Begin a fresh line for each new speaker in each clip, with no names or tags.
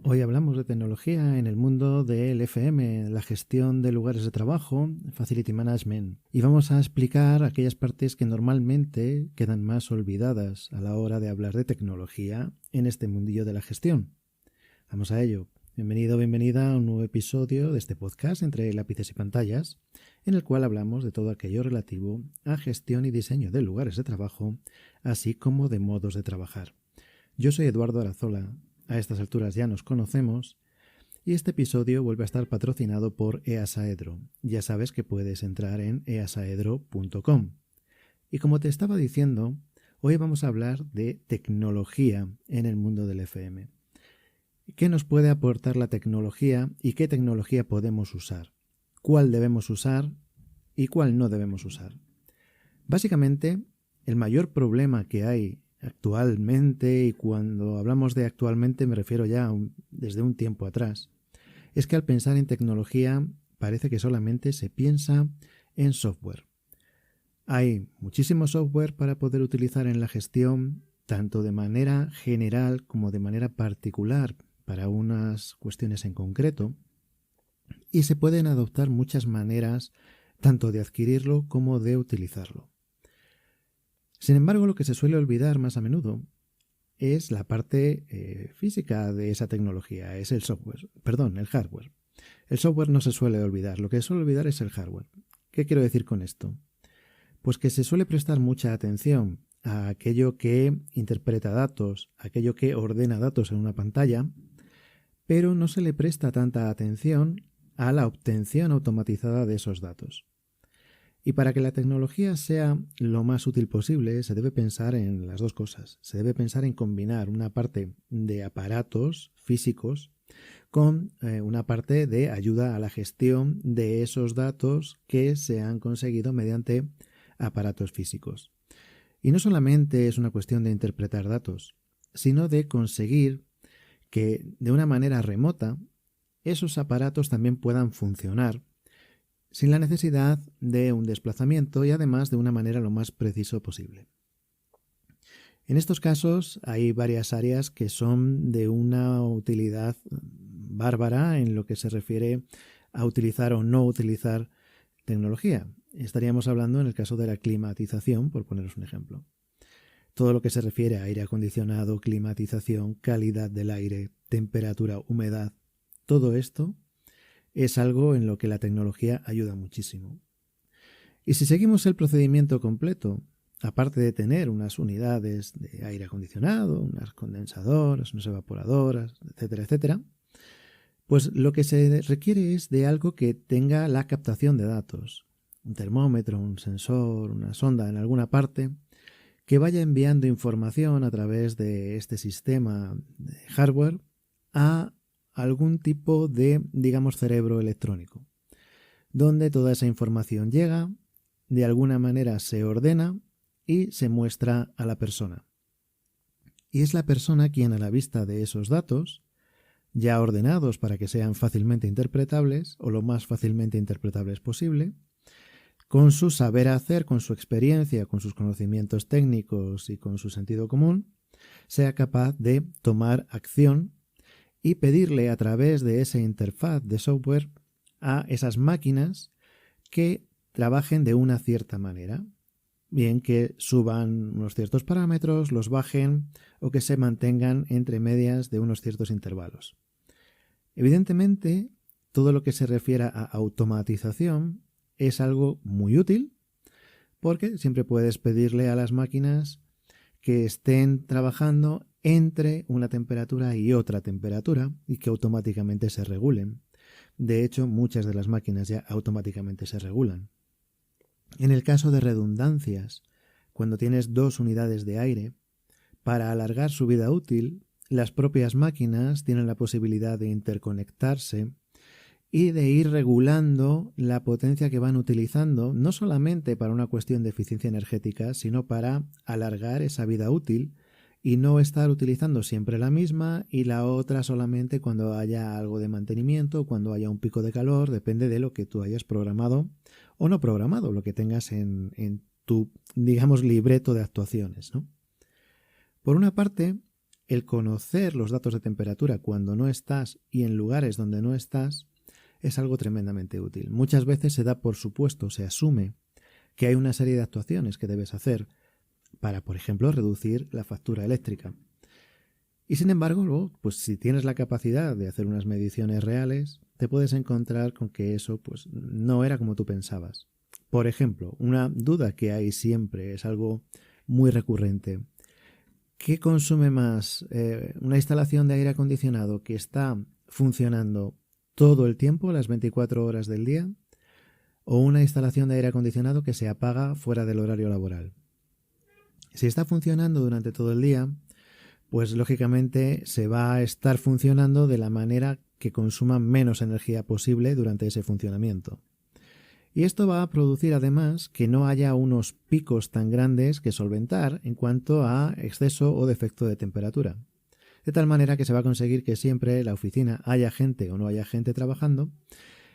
Hoy hablamos de tecnología en el mundo del FM, la gestión de lugares de trabajo, Facility Management, y vamos a explicar aquellas partes que normalmente quedan más olvidadas a la hora de hablar de tecnología en este mundillo de la gestión. Vamos a ello. Bienvenido, bienvenida a un nuevo episodio de este podcast entre lápices y pantallas, en el cual hablamos de todo aquello relativo a gestión y diseño de lugares de trabajo, así como de modos de trabajar. Yo soy Eduardo Arazola. A estas alturas ya nos conocemos y este episodio vuelve a estar patrocinado por EASAEDRO. Ya sabes que puedes entrar en easaedro.com. Y como te estaba diciendo, hoy vamos a hablar de tecnología en el mundo del FM. ¿Qué nos puede aportar la tecnología y qué tecnología podemos usar? ¿Cuál debemos usar y cuál no debemos usar? Básicamente, el mayor problema que hay actualmente, y cuando hablamos de actualmente me refiero ya desde un tiempo atrás, es que al pensar en tecnología parece que solamente se piensa en software. Hay muchísimo software para poder utilizar en la gestión, tanto de manera general como de manera particular para unas cuestiones en concreto, y se pueden adoptar muchas maneras tanto de adquirirlo como de utilizarlo. Sin embargo, lo que se suele olvidar más a menudo es la parte física de esa tecnología, es el hardware. El software no se suele olvidar, lo que se suele olvidar es el hardware. ¿Qué quiero decir con esto? Pues que se suele prestar mucha atención a aquello que interpreta datos, aquello que ordena datos en una pantalla, pero no se le presta tanta atención a la obtención automatizada de esos datos. Y para que la tecnología sea lo más útil posible, se debe pensar en las dos cosas. Se debe pensar en combinar una parte de aparatos físicos con una parte de ayuda a la gestión de esos datos que se han conseguido mediante aparatos físicos. Y no solamente es una cuestión de interpretar datos, sino de conseguir que de una manera remota esos aparatos también puedan funcionar sin la necesidad de un desplazamiento y además de una manera lo más preciso posible. En estos casos hay varias áreas que son de una utilidad bárbara en lo que se refiere a utilizar o no utilizar tecnología. Estaríamos hablando en el caso de la climatización, por poneros un ejemplo. Todo lo que se refiere a aire acondicionado, climatización, calidad del aire, temperatura, humedad, todo esto es algo en lo que la tecnología ayuda muchísimo. Y si seguimos el procedimiento completo, aparte de tener unas unidades de aire acondicionado, unas condensadoras, unas evaporadoras, etcétera, etcétera, pues lo que se requiere es de algo que tenga la captación de datos. Un termómetro, un sensor, una sonda en alguna parte, que vaya enviando información a través de este sistema de hardware a algún tipo de, digamos, cerebro electrónico, donde toda esa información llega, de alguna manera se ordena y se muestra a la persona. Y es la persona quien, a la vista de esos datos, ya ordenados para que sean fácilmente interpretables o lo más fácilmente interpretables posible, con su saber hacer, con su experiencia, con sus conocimientos técnicos y con su sentido común, sea capaz de tomar acción y pedirle a través de esa interfaz de software a esas máquinas que trabajen de una cierta manera. Bien que suban unos ciertos parámetros, los bajen o que se mantengan entre medias de unos ciertos intervalos. Evidentemente, todo lo que se refiera a automatización es algo muy útil porque siempre puedes pedirle a las máquinas que estén trabajando entre una temperatura y otra temperatura y que automáticamente se regulen. De hecho, muchas de las máquinas ya automáticamente se regulan. En el caso de redundancias, cuando tienes dos unidades de aire, para alargar su vida útil, las propias máquinas tienen la posibilidad de interconectarse y de ir regulando la potencia que van utilizando, no solamente para una cuestión de eficiencia energética, sino para alargar esa vida útil y no estar utilizando siempre la misma y la otra solamente cuando haya algo de mantenimiento, cuando haya un pico de calor, depende de lo que tú hayas programado o no programado, lo que tengas en tu, digamos, libreto de actuaciones, ¿no? Por una parte, el conocer los datos de temperatura cuando no estás y en lugares donde no estás es algo tremendamente útil. Muchas veces se da por supuesto, se asume que hay una serie de actuaciones que debes hacer para, por ejemplo, reducir la factura eléctrica. Y sin embargo, luego, pues si tienes la capacidad de hacer unas mediciones reales, te puedes encontrar con que eso pues no era como tú pensabas. Por ejemplo, una duda que hay siempre, es algo muy recurrente. ¿Qué consume más una instalación de aire acondicionado que está funcionando todo el tiempo, las 24 horas del día, o una instalación de aire acondicionado que se apaga fuera del horario laboral? Si está funcionando durante todo el día, pues lógicamente se va a estar funcionando de la manera que consuma menos energía posible durante ese funcionamiento. Y esto va a producir además que no haya unos picos tan grandes que solventar en cuanto a exceso o defecto de temperatura. De tal manera que se va a conseguir que siempre la oficina, haya gente o no haya gente trabajando,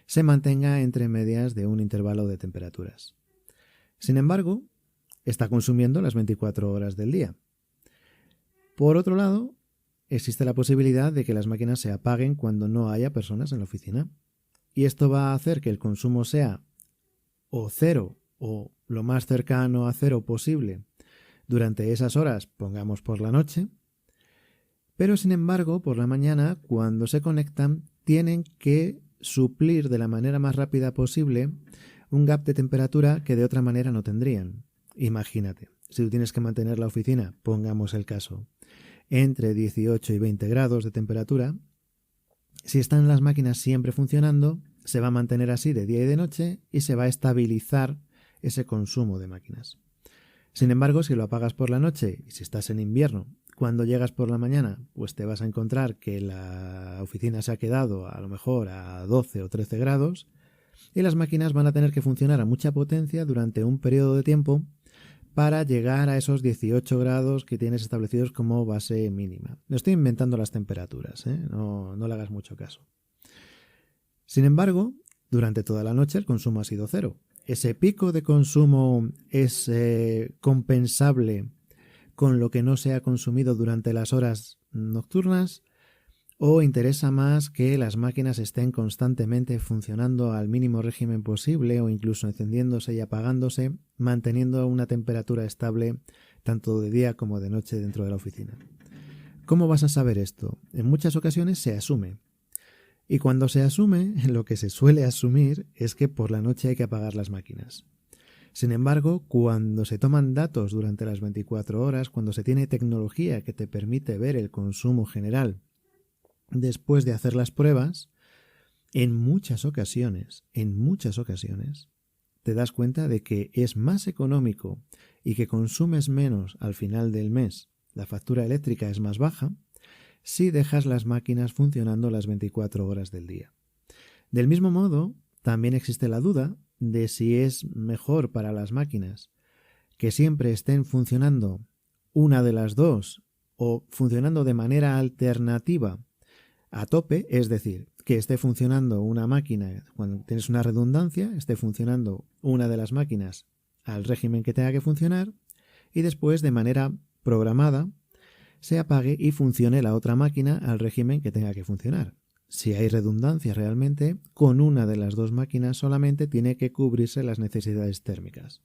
se mantenga entre medias de un intervalo de temperaturas. Sin embargo, está consumiendo las 24 horas del día. Por otro lado, existe la posibilidad de que las máquinas se apaguen cuando no haya personas en la oficina. Y esto va a hacer que el consumo sea o cero o lo más cercano a cero posible durante esas horas, pongamos por la noche, pero sin embargo por la mañana cuando se conectan tienen que suplir de la manera más rápida posible un gap de temperatura que de otra manera no tendrían. Imagínate, si tú tienes que mantener la oficina, pongamos el caso, entre 18 y 20 grados de temperatura, si están las máquinas siempre funcionando, se va a mantener así de día y de noche y se va a estabilizar ese consumo de máquinas. Sin embargo, si lo apagas por la noche y si estás en invierno, cuando llegas por la mañana, pues te vas a encontrar que la oficina se ha quedado a lo mejor a 12 o 13 grados y las máquinas van a tener que funcionar a mucha potencia durante un periodo de tiempo para llegar a esos 18 grados que tienes establecidos como base mínima. Me estoy inventando las temperaturas, no le hagas mucho caso. Sin embargo, durante toda la noche el consumo ha sido cero. ¿Ese pico de consumo es compensable con lo que no se ha consumido durante las horas nocturnas? ¿O interesa más que las máquinas estén constantemente funcionando al mínimo régimen posible o incluso encendiéndose y apagándose, manteniendo una temperatura estable tanto de día como de noche dentro de la oficina? ¿Cómo vas a saber esto? En muchas ocasiones se asume. Y cuando se asume, lo que se suele asumir es que por la noche hay que apagar las máquinas. Sin embargo, cuando se toman datos durante las 24 horas, cuando se tiene tecnología que te permite ver el consumo general después de hacer las pruebas, en muchas ocasiones, te das cuenta de que es más económico y que consumes menos al final del mes, la factura eléctrica es más baja, si dejas las máquinas funcionando las 24 horas del día. Del mismo modo, también existe la duda de si es mejor para las máquinas que siempre estén funcionando una de las dos o funcionando de manera alternativa a tope, es decir, que esté funcionando una máquina, cuando tienes una redundancia, esté funcionando una de las máquinas al régimen que tenga que funcionar y después de manera programada se apague y funcione la otra máquina al régimen que tenga que funcionar. Si hay redundancia realmente, con una de las dos máquinas solamente tiene que cubrirse las necesidades térmicas.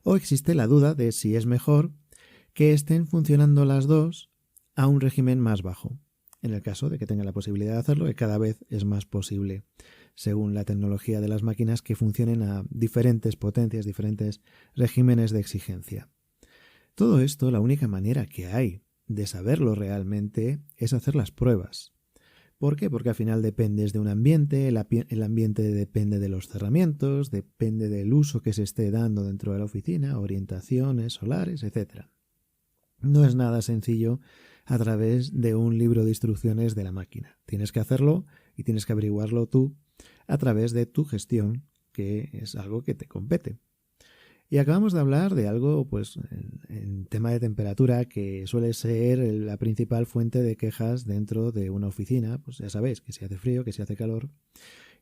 O existe la duda de si es mejor que estén funcionando las dos a un régimen más bajo, en el caso de que tenga la posibilidad de hacerlo, que cada vez es más posible, según la tecnología de las máquinas, que funcionen a diferentes potencias, diferentes regímenes de exigencia. Todo esto, la única manera que hay de saberlo realmente es hacer las pruebas. ¿Por qué? Porque al final dependes de un ambiente, el ambiente depende de los cerramientos, depende del uso que se esté dando dentro de la oficina, orientaciones solares, etc. No es nada sencillo a través de un libro de instrucciones de la máquina. Tienes que hacerlo y tienes que averiguarlo tú a través de tu gestión, que es algo que te compete. Y acabamos de hablar de algo, pues, en tema de temperatura, que suele ser la principal fuente de quejas dentro de una oficina. Pues ya sabéis que si hace frío, que si hace calor.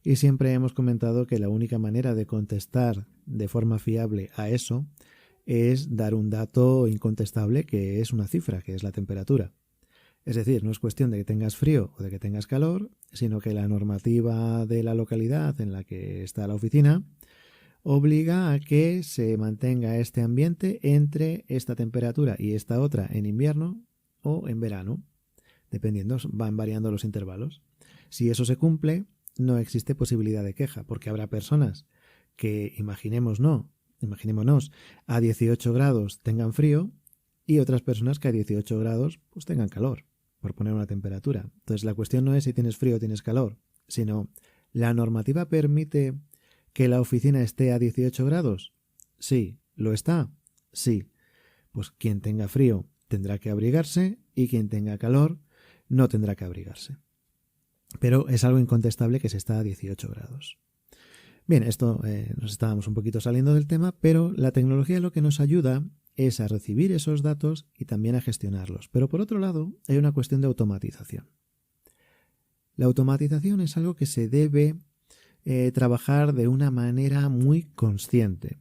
Y siempre hemos comentado que la única manera de contestar de forma fiable a eso es dar un dato incontestable, que es una cifra, que es la temperatura. Es decir, no es cuestión de que tengas frío o de que tengas calor, sino que la normativa de la localidad en la que está la oficina obliga a que se mantenga este ambiente entre esta temperatura y esta otra en invierno o en verano, dependiendo, van variando los intervalos. Si eso se cumple, no existe posibilidad de queja, porque habrá personas que, imaginémonos, a 18 grados tengan frío y otras personas que a 18 grados pues tengan calor, por poner una temperatura. Entonces la cuestión no es si tienes frío o tienes calor, sino ¿la normativa permite que la oficina esté a 18 grados? Sí. ¿Lo está? Sí. Pues quien tenga frío tendrá que abrigarse y quien tenga calor no tendrá que abrigarse. Pero es algo incontestable que se está a 18 grados. Bien, esto nos estábamos un poquito saliendo del tema, pero la tecnología lo que nos ayuda es a recibir esos datos y también a gestionarlos. Pero por otro lado, hay una cuestión de automatización. La automatización es algo que se debe trabajar de una manera muy consciente.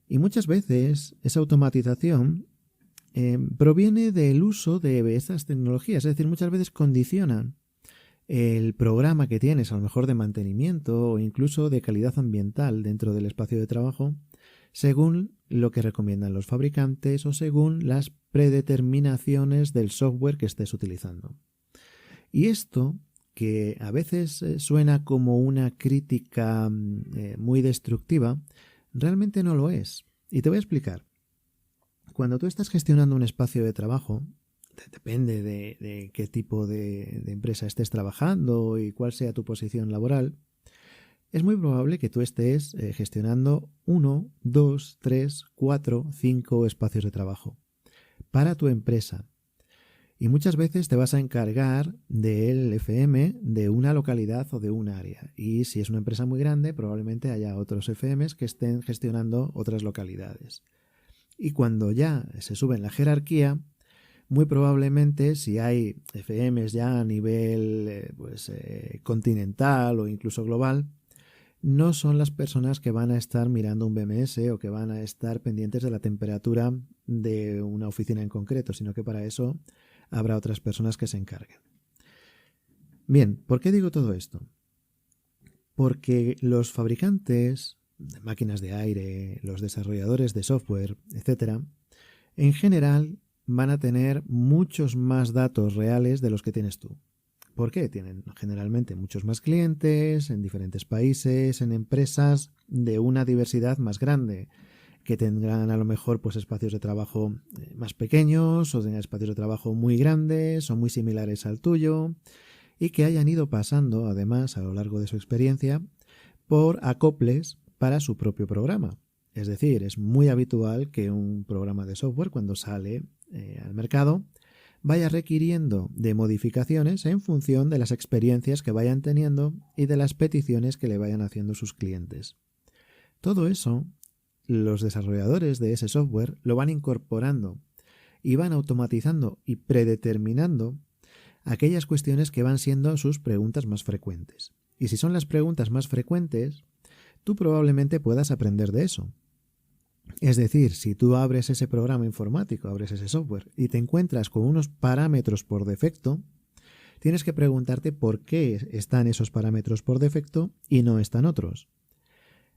Y muchas veces esa automatización proviene del uso de estas tecnologías, es decir, muchas veces condicionan el programa que tienes, a lo mejor de mantenimiento o incluso de calidad ambiental dentro del espacio de trabajo, según lo que recomiendan los fabricantes o según las predeterminaciones del software que estés utilizando. Y esto, que a veces suena como una crítica muy destructiva, realmente no lo es. Y te voy a explicar. Cuando tú estás gestionando un espacio de trabajo, depende de qué tipo de empresa estés trabajando y cuál sea tu posición laboral, es muy probable que tú estés gestionando 1, 2, 3, 4, 5 espacios de trabajo para tu empresa. Y muchas veces te vas a encargar del FM de una localidad o de un área. Y si es una empresa muy grande, probablemente haya otros FMs que estén gestionando otras localidades. Y cuando ya se sube en la jerarquía, muy probablemente si hay FMs ya a nivel continental o incluso global, no son las personas que van a estar mirando un BMS o que van a estar pendientes de la temperatura de una oficina en concreto, sino que para eso habrá otras personas que se encarguen. Bien, ¿por qué digo todo esto? Porque los fabricantes de máquinas de aire, los desarrolladores de software, etcétera, en general van a tener muchos más datos reales de los que tienes tú. ¿Por qué? Tienen generalmente muchos más clientes en diferentes países, en empresas de una diversidad más grande, que tendrán a lo mejor pues espacios de trabajo más pequeños o tengan espacios de trabajo muy grandes o muy similares al tuyo y que hayan ido pasando además a lo largo de su experiencia por acoples para su propio programa. Es decir, es muy habitual que un programa de software cuando sale al mercado vaya requiriendo de modificaciones en función de las experiencias que vayan teniendo y de las peticiones que le vayan haciendo sus clientes. Todo eso, los desarrolladores de ese software lo van incorporando y van automatizando y predeterminando aquellas cuestiones que van siendo sus preguntas más frecuentes. Y si son las preguntas más frecuentes, tú probablemente puedas aprender de eso. Es decir, si tú abres ese programa informático, abres ese software y te encuentras con unos parámetros por defecto, tienes que preguntarte por qué están esos parámetros por defecto y no están otros.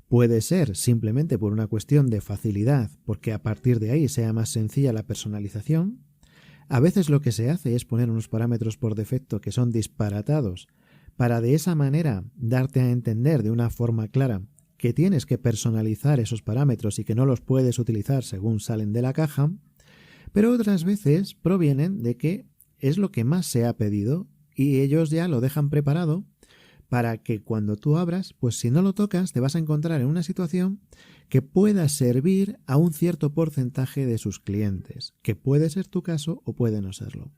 Puede ser simplemente por una cuestión de facilidad, porque a partir de ahí sea más sencilla la personalización. A veces lo que se hace es poner unos parámetros por defecto que son disparatados, para de esa manera darte a entender de una forma clara que tienes que personalizar esos parámetros y que no los puedes utilizar según salen de la caja, pero otras veces provienen de que es lo que más se ha pedido y ellos ya lo dejan preparado para que cuando tú abras, pues si no lo tocas te vas a encontrar en una situación que pueda servir a un cierto porcentaje de sus clientes, que puede ser tu caso o puede no serlo,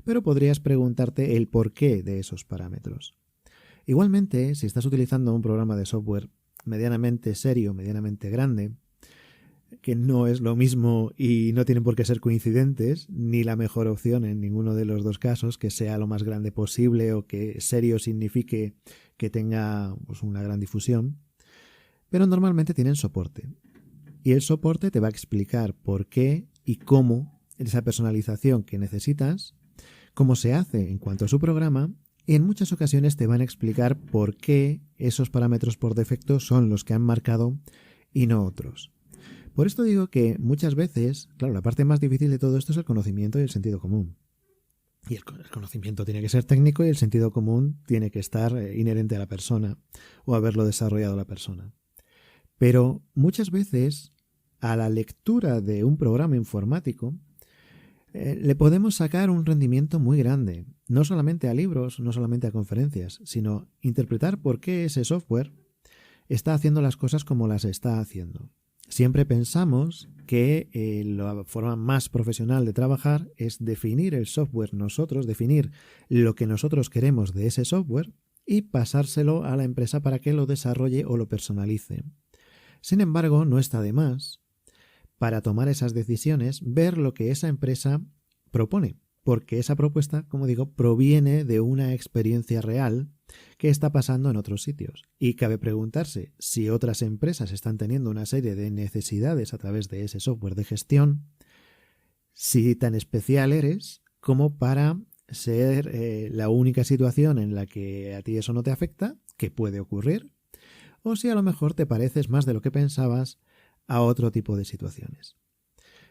pero podrías preguntarte el porqué de esos parámetros. Igualmente, si estás utilizando un programa de software medianamente serio, medianamente grande, que no es lo mismo y no tienen por qué ser coincidentes, ni la mejor opción en ninguno de los dos casos, que sea lo más grande posible o que serio signifique que tenga pues, una gran difusión, pero normalmente tienen soporte. Y el soporte te va a explicar por qué y cómo esa personalización que necesitas, cómo se hace en cuanto a su programa, y en muchas ocasiones te van a explicar por qué esos parámetros por defecto son los que han marcado y no otros. Por esto digo que muchas veces, claro, la parte más difícil de todo esto es el conocimiento y el sentido común. Y el conocimiento tiene que ser técnico y el sentido común tiene que estar inherente a la persona o haberlo desarrollado la persona. Pero muchas veces a la lectura de un programa informático le podemos sacar un rendimiento muy grande, no solamente a libros, no solamente a conferencias, sino interpretar por qué ese software está haciendo las cosas como las está haciendo. Siempre pensamos que la forma más profesional de trabajar es definir el software nosotros, definir lo que nosotros queremos de ese software y pasárselo a la empresa para que lo desarrolle o lo personalice. Sin embargo, no está de más, para tomar esas decisiones, ver lo que esa empresa propone, porque esa propuesta, como digo, proviene de una experiencia real que está pasando en otros sitios. Y cabe preguntarse si otras empresas están teniendo una serie de necesidades a través de ese software de gestión, si tan especial eres como para ser la única situación en la que a ti eso no te afecta, que puede ocurrir, o si a lo mejor te pareces más de lo que pensabas a otro tipo de situaciones.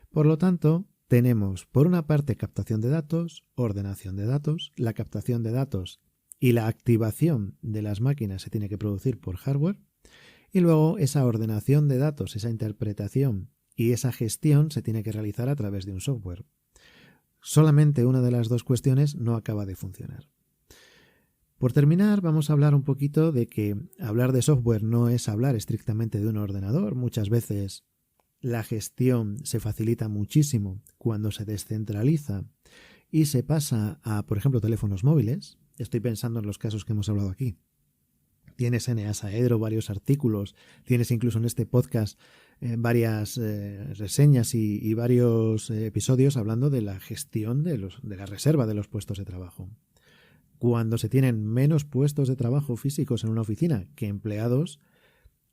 Por lo tanto, tenemos por una parte captación de datos, ordenación de datos. La captación de datos y la activación de las máquinas se tiene que producir por hardware, y luego esa ordenación de datos, esa interpretación y esa gestión se tiene que realizar a través de un software. Solamente una de las dos cuestiones no acaba de funcionar. Por terminar, vamos a hablar un poquito de que hablar de software no es hablar estrictamente de un ordenador. Muchas veces la gestión se facilita muchísimo cuando se descentraliza y se pasa a, por ejemplo, teléfonos móviles. Estoy pensando en los casos que hemos hablado aquí. Tienes en Easaedro varios artículos, tienes incluso en este podcast varias reseñas y varios episodios hablando de la gestión de la reserva de los puestos de trabajo. Cuando se tienen menos puestos de trabajo físicos en una oficina que empleados,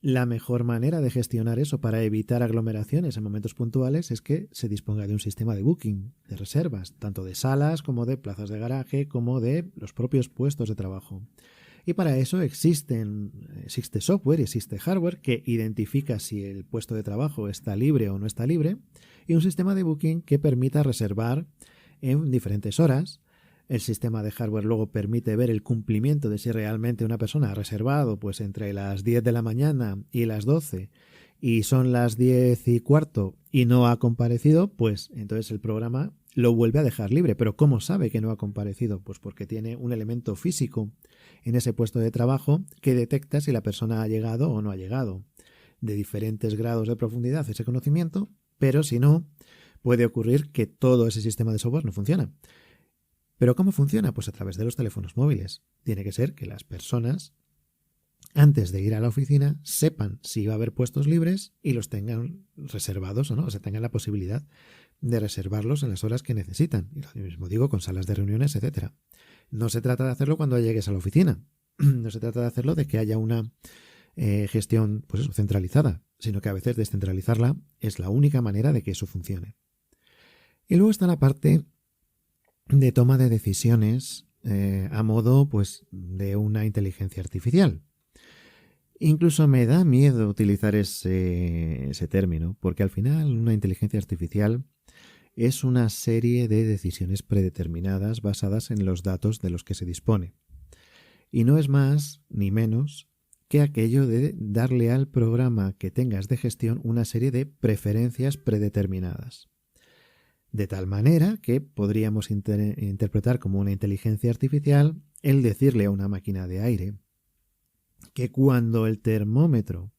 la mejor manera de gestionar eso para evitar aglomeraciones en momentos puntuales es que se disponga de un sistema de booking, de reservas, tanto de salas como de plazas de garaje, como de los propios puestos de trabajo. Y para eso existe software y existe hardware que identifica si el puesto de trabajo está libre o no está libre, y un sistema de booking que permita reservar en diferentes horas. El sistema de hardware luego permite ver el cumplimiento de si realmente una persona ha reservado pues entre las 10 de la mañana y las 12 y son las 10:15 y no ha comparecido, pues entonces el programa lo vuelve a dejar libre. Pero ¿cómo sabe que no ha comparecido? Pues porque tiene un elemento físico en ese puesto de trabajo que detecta si la persona ha llegado o no ha llegado. De diferentes grados de profundidad ese conocimiento, pero si no, puede ocurrir que todo ese sistema de software no funciona. ¿Pero cómo funciona? Pues a través de los teléfonos móviles. Tiene que ser que las personas, antes de ir a la oficina, sepan si va a haber puestos libres y los tengan reservados o no, o sea, tengan la posibilidad de reservarlos en las horas que necesitan. Y lo mismo digo con salas de reuniones, etcétera. No se trata de hacerlo cuando llegues a la oficina. No se trata de hacerlo de que haya una gestión pues eso, centralizada, sino que a veces descentralizarla es la única manera de que eso funcione. Y luego está la parte de toma de decisiones a modo pues de una inteligencia artificial. Incluso me da miedo utilizar ese término, porque al final una inteligencia artificial es una serie de decisiones predeterminadas basadas en los datos de los que se dispone. Y no es más ni menos que aquello de darle al programa que tengas de gestión una serie de preferencias predeterminadas. De tal manera que podríamos interpretar como una inteligencia artificial el decirle a una máquina de aire que cuando el termómetro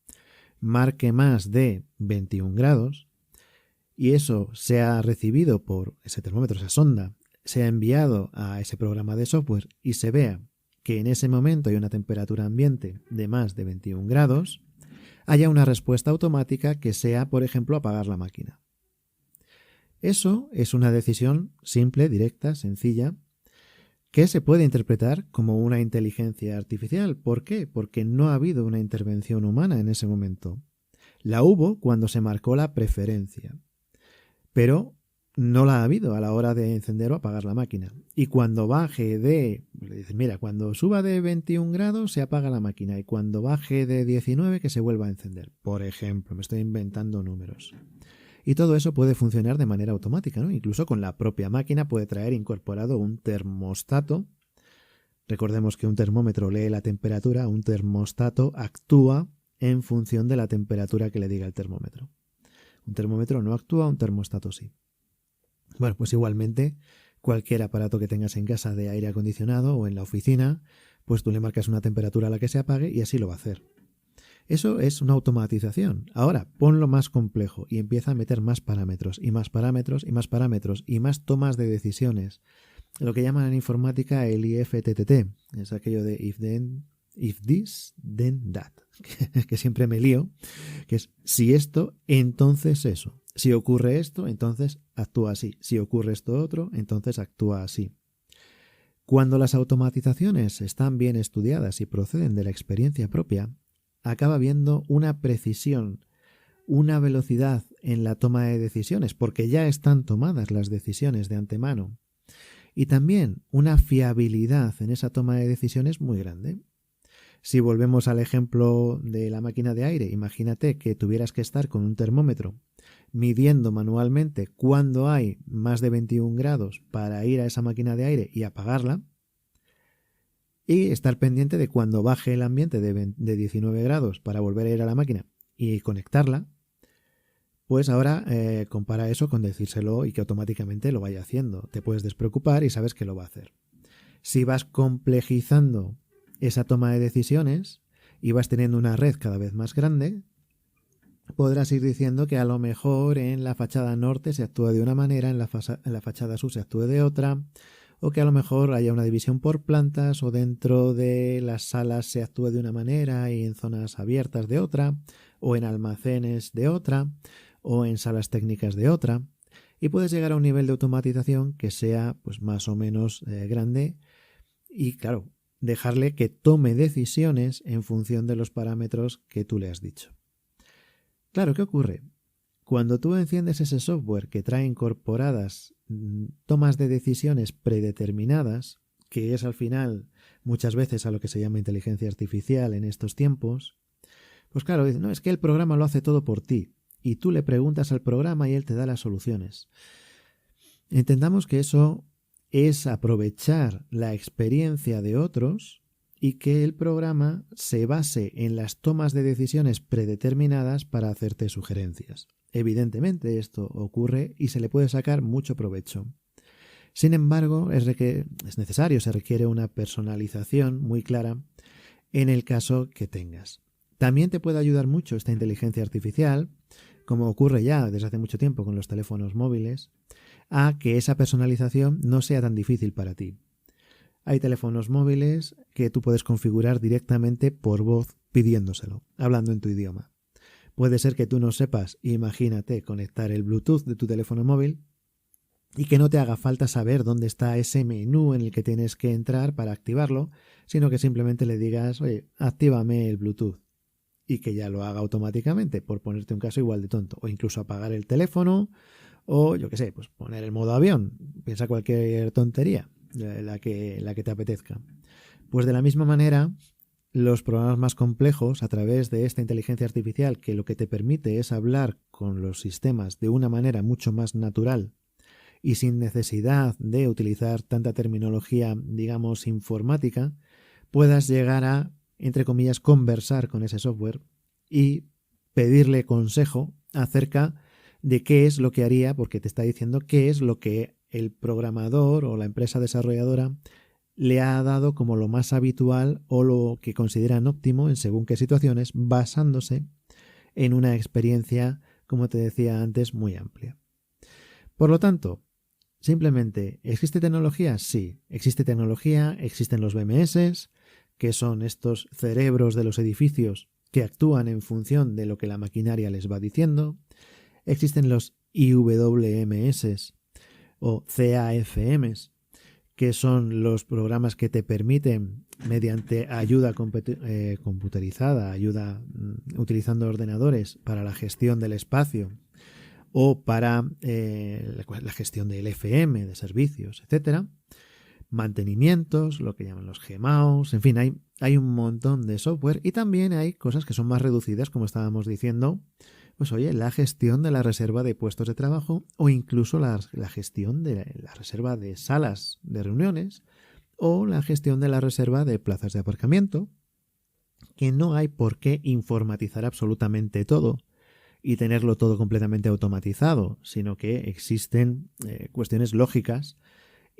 marque más de 21 grados y eso sea recibido por ese termómetro, esa sonda, sea enviado a ese programa de software y se vea que en ese momento hay una temperatura ambiente de más de 21 grados, haya una respuesta automática que sea, por ejemplo, apagar la máquina. Eso es una decisión simple, directa, sencilla, que se puede interpretar como una inteligencia artificial. ¿Por qué? Porque no ha habido una intervención humana en ese momento. La hubo cuando se marcó la preferencia. Pero no la ha habido a la hora de encender o apagar la máquina. Y cuando baje le dices, mira, cuando suba de 21 grados se apaga la máquina y cuando baje de 19 que se vuelva a encender. Por ejemplo, me estoy inventando números. Y todo eso puede funcionar de manera automática, ¿no? Incluso con la propia máquina puede traer incorporado un termostato. Recordemos que un termómetro lee la temperatura, un termostato actúa en función de la temperatura que le diga el termómetro. Un termómetro no actúa, un termostato sí. Bueno, pues igualmente, cualquier aparato que tengas en casa de aire acondicionado o en la oficina, pues tú le marcas una temperatura a la que se apague y así lo va a hacer. Eso es una automatización. Ahora, ponlo más complejo y empieza a meter más parámetros y más parámetros y más parámetros y más tomas de decisiones. Lo que llaman en informática el IFTTT, es aquello de if this, then that, que siempre me lío, que es si esto, entonces eso. Si ocurre esto, entonces actúa así. Si ocurre esto otro, entonces actúa así. Cuando las automatizaciones están bien estudiadas y proceden de la experiencia propia, acaba habiendo una precisión, una velocidad en la toma de decisiones, porque ya están tomadas las decisiones de antemano. Y también una fiabilidad en esa toma de decisiones muy grande. Si volvemos al ejemplo de la máquina de aire, imagínate que tuvieras que estar con un termómetro midiendo manualmente cuándo hay más de 21 grados para ir a esa máquina de aire y apagarla, y estar pendiente de cuando baje el ambiente de 19 grados para volver a ir a la máquina y conectarla. Pues ahora compara eso con decírselo y que automáticamente lo vaya haciendo. Te puedes despreocupar y sabes que lo va a hacer. Si vas complejizando esa toma de decisiones y vas teniendo una red cada vez más grande, podrás ir diciendo que a lo mejor en la fachada norte se actúa de una manera, en la fachada sur se actúe de otra, o que a lo mejor haya una división por plantas o dentro de las salas se actúe de una manera y en zonas abiertas de otra, o en almacenes de otra, o en salas técnicas de otra, y puedes llegar a un nivel de automatización que sea pues más o menos grande y claro, dejarle que tome decisiones en función de los parámetros que tú le has dicho. Claro, ¿qué ocurre? Cuando tú enciendes ese software que trae incorporadas tomas de decisiones predeterminadas, que es al final muchas veces a lo que se llama inteligencia artificial en estos tiempos, pues claro, no, es que el programa lo hace todo por ti y tú le preguntas al programa y él te da las soluciones. Entendamos que eso es aprovechar la experiencia de otros y que el programa se base en las tomas de decisiones predeterminadas para hacerte sugerencias. Evidentemente esto ocurre y se le puede sacar mucho provecho. Sin embargo, es necesario, se requiere una personalización muy clara en el caso que tengas. También te puede ayudar mucho esta inteligencia artificial, como ocurre ya desde hace mucho tiempo con los teléfonos móviles, a que esa personalización no sea tan difícil para ti. Hay teléfonos móviles que tú puedes configurar directamente por voz pidiéndoselo, hablando en tu idioma. Puede ser que tú no sepas, imagínate, conectar el Bluetooth de tu teléfono móvil y que no te haga falta saber dónde está ese menú en el que tienes que entrar para activarlo, sino que simplemente le digas, oye, actívame el Bluetooth y que ya lo haga automáticamente, por ponerte un caso igual de tonto, o incluso apagar el teléfono o, yo qué sé, pues poner el modo avión, piensa cualquier tontería. La que te apetezca. Pues de la misma manera, los programas más complejos, a través de esta inteligencia artificial que lo que te permite es hablar con los sistemas de una manera mucho más natural y sin necesidad de utilizar tanta terminología, digamos, informática, puedas llegar a, entre comillas, conversar con ese software y pedirle consejo acerca de qué es lo que haría, porque te está diciendo qué es lo que el programador o la empresa desarrolladora le ha dado como lo más habitual o lo que consideran óptimo en según qué situaciones, basándose en una experiencia, como te decía antes, muy amplia. Por lo tanto, simplemente, ¿existe tecnología? Sí, existe tecnología, existen los BMS, que son estos cerebros de los edificios que actúan en función de lo que la maquinaria les va diciendo. Existen los IWMS o CAFMs, que son los programas que te permiten, mediante ayuda computerizada, ayuda utilizando ordenadores para la gestión del espacio, o para la gestión del FM, de servicios, etcétera. Mantenimientos, lo que llaman los Gmaos, en fin, hay un montón de software y también hay cosas que son más reducidas, como estábamos diciendo, pues oye, la gestión de la reserva de puestos de trabajo o incluso la gestión de la reserva de salas de reuniones o la gestión de la reserva de plazas de aparcamiento, que no hay por qué informatizar absolutamente todo y tenerlo todo completamente automatizado, sino que existen cuestiones lógicas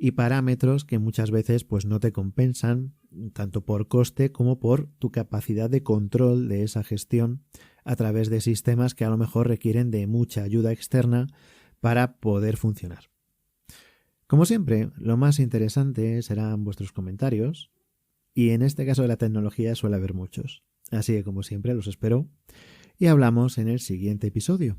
y parámetros que muchas veces pues no te compensan tanto por coste como por tu capacidad de control de esa gestión a través de sistemas que a lo mejor requieren de mucha ayuda externa para poder funcionar. Como siempre, lo más interesante serán vuestros comentarios y en este caso de la tecnología suele haber muchos. Así que como siempre los espero y hablamos en el siguiente episodio.